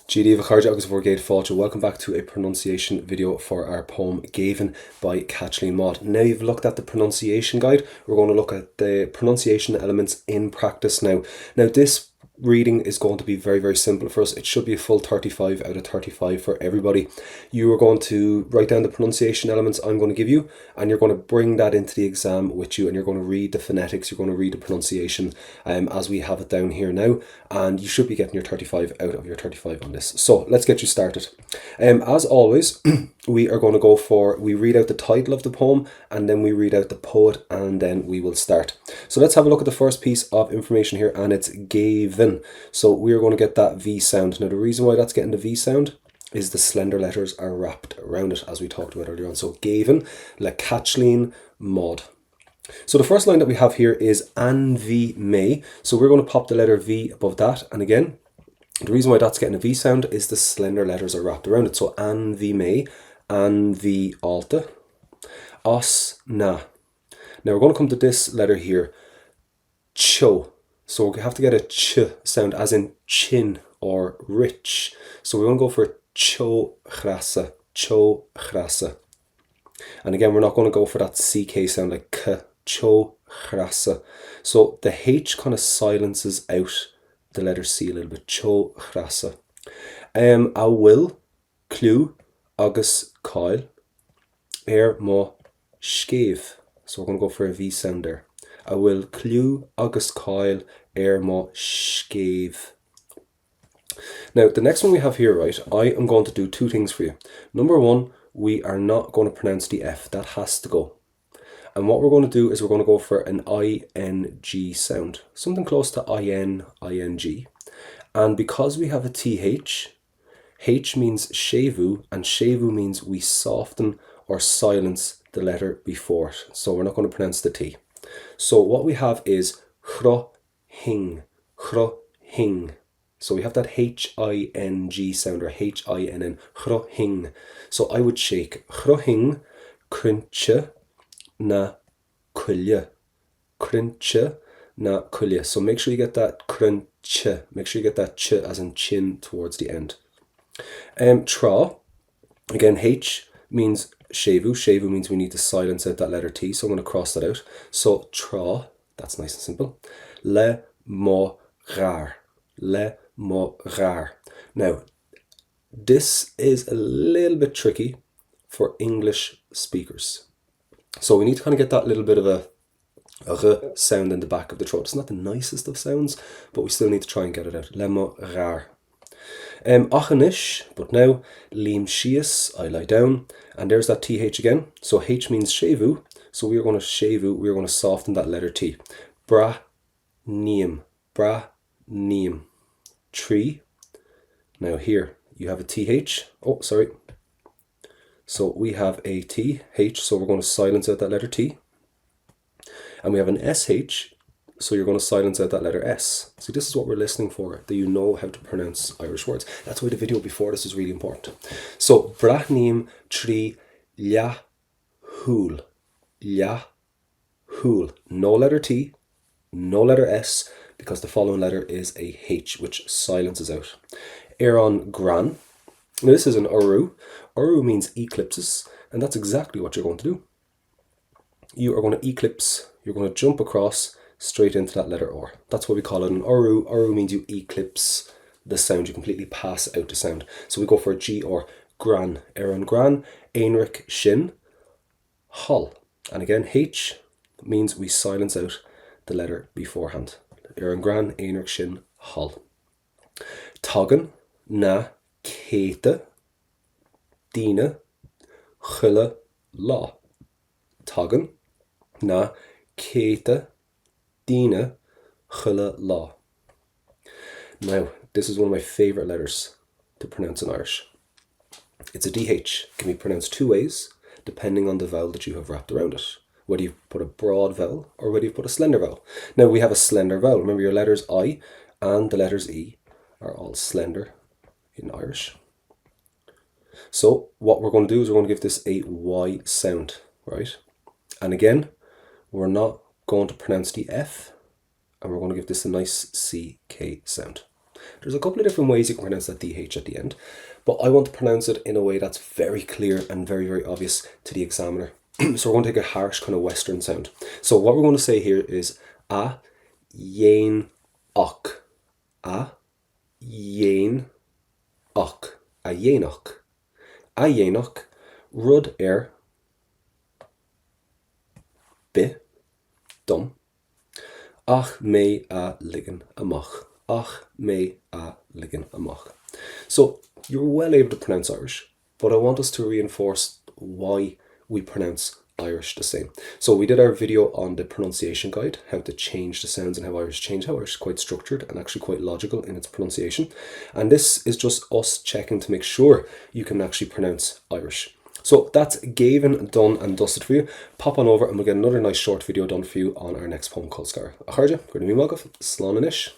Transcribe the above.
Géibheann agus bhórgéid fáilte. Welcome back to a pronunciation video for our poem Géibheann by Kathleen Maud. Now you've looked at the pronunciation guide, we're going to look at the pronunciation elements in practice now. Now this reading is going to be very, very simple for us. It should be a full 35 out of 35 for everybody. You are going to write down the pronunciation elements I'm going to give you, and you're going to bring that into the exam with you, and you're going to read the phonetics, you're going to read the pronunciation as we have it down here now, and you should be getting your 35 out of your 35 on this. So let's get you started. As always, we are going to go for, we read out the title of the poem, and then we read out the poet, and then we will start. So let's have a look at the first piece of information here, and it's Géibheann. So we're going to get that V sound. Now the reason why that's getting the V sound is the slender letters are wrapped around it, as we talked about earlier on. So Géibheann le Kathleen Maud. So the first line that we have here is An V May. So we're going to pop the letter V above that, and again, the reason why that's getting a V sound is the slender letters are wrapped around it. So An V May, An V Alta, Os Na. Now we're going to come to this letter here, Cho. So we have to get a ch sound, as in chin or rich. So we're going to go for cho chrasa, cho chrasa. And again, we're not going to go for that ck sound like k, cho chrasa. So the H kind of silences out the letter C a little bit, cho chrasa. A will, clú, agus coil, mo scéibh. So we're going to go for a V sound there. I will clú agus coil mo scéibh. Now the next one we have here, right, I am going to do two things for you. Number one, we are not going to pronounce the F, that has to go. And what we're going to do is we're going to go for an ing sound, something close to ing. And because we have a th, H means shevu, and shevu means we soften or silence the letter before it. So we're not going to pronounce the T. So what we have is chro-hing, chro-hing. So we have that H-I-N-G sound, or H-I-N-N, chro-hing. So I would shake chro-hing, crinche na cuille, crinche na cuille. So make sure you get that crinche, make sure you get that ch as in chin towards the end. Tra, again, H means shevu. Shevu means we need to silence out that letter T, so I'm going to cross that out. So tra, that's nice and simple. Le mo rar, le mo rar. Now, this is a little bit tricky for English speakers. So we need to kind of get that little bit of a r sound in the back of the throat. It's not the nicest of sounds, but we still need to try and get it out. Le mo rar. Achanish, but now lim shias, I lie down, and there's that th again. So H means shevu, so we are going to shevu, we are going to soften that letter T. Bra neam, bra neam. Tree. Now here you have a th. Oh, sorry. So we have a th, so we're going to silence out that letter T. And we have an sh, so you're going to silence out that letter S. See, this is what we're listening for, that you know how to pronounce Irish words. That's why the video before this is really important. So, brachnim tri lia hul. Lia hul. No letter T, no letter S, because the following letter is a H, which silences out. Éireann gran. Now this is an uru. Uru means eclipses, and that's exactly what you're going to do. You are going to eclipse, you're going to jump across straight into that letter R. That's what we call it an uru. Uru means you eclipse the sound, you completely pass out the sound. So we go for a G or gran. Éireann gran, Einrich shin, hull. And again, H means we silence out the letter beforehand. Éireann gran, Einrich shin, hull. Tagan na céite díne chuile lá. Tagan na céite díne chuile lá. Now, this is one of my favorite letters to pronounce in Irish. It's a DH. It can be pronounced two ways, depending on the vowel that you have wrapped around it. Whether you put a broad vowel or whether you put a slender vowel. Now, we have a slender vowel. Remember, your letters I and the letters E are all slender in Irish. So what we're going to do is we're going to give this a Y sound, right? And again, we're not going to pronounce the F, and we're going to give this a nice CK sound. There's a couple of different ways you can pronounce that DH at the end, but I want to pronounce it in a way that's very clear and very, very obvious to the examiner. So we're going to take a harsh kind of Western sound. So what we're going to say here is a yen ok. A yen ok. A yenok. A yenok. Rud bi dum. Ach me a liggen amach. Ach me a liggen amach. So you're well able to pronounce Irish, but I want us to reinforce why we pronounce Irish the same. So we did our video on the pronunciation guide, how to change the sounds and how Irish change, how Irish is quite structured and actually quite logical in its pronunciation. And this is just us checking to make sure you can actually pronounce Irish. So that's Géibheann done and dusted for you. Pop on over and we'll get another nice short video done for you on our next poem called Scar. A chuirde, go to me Slán Anish.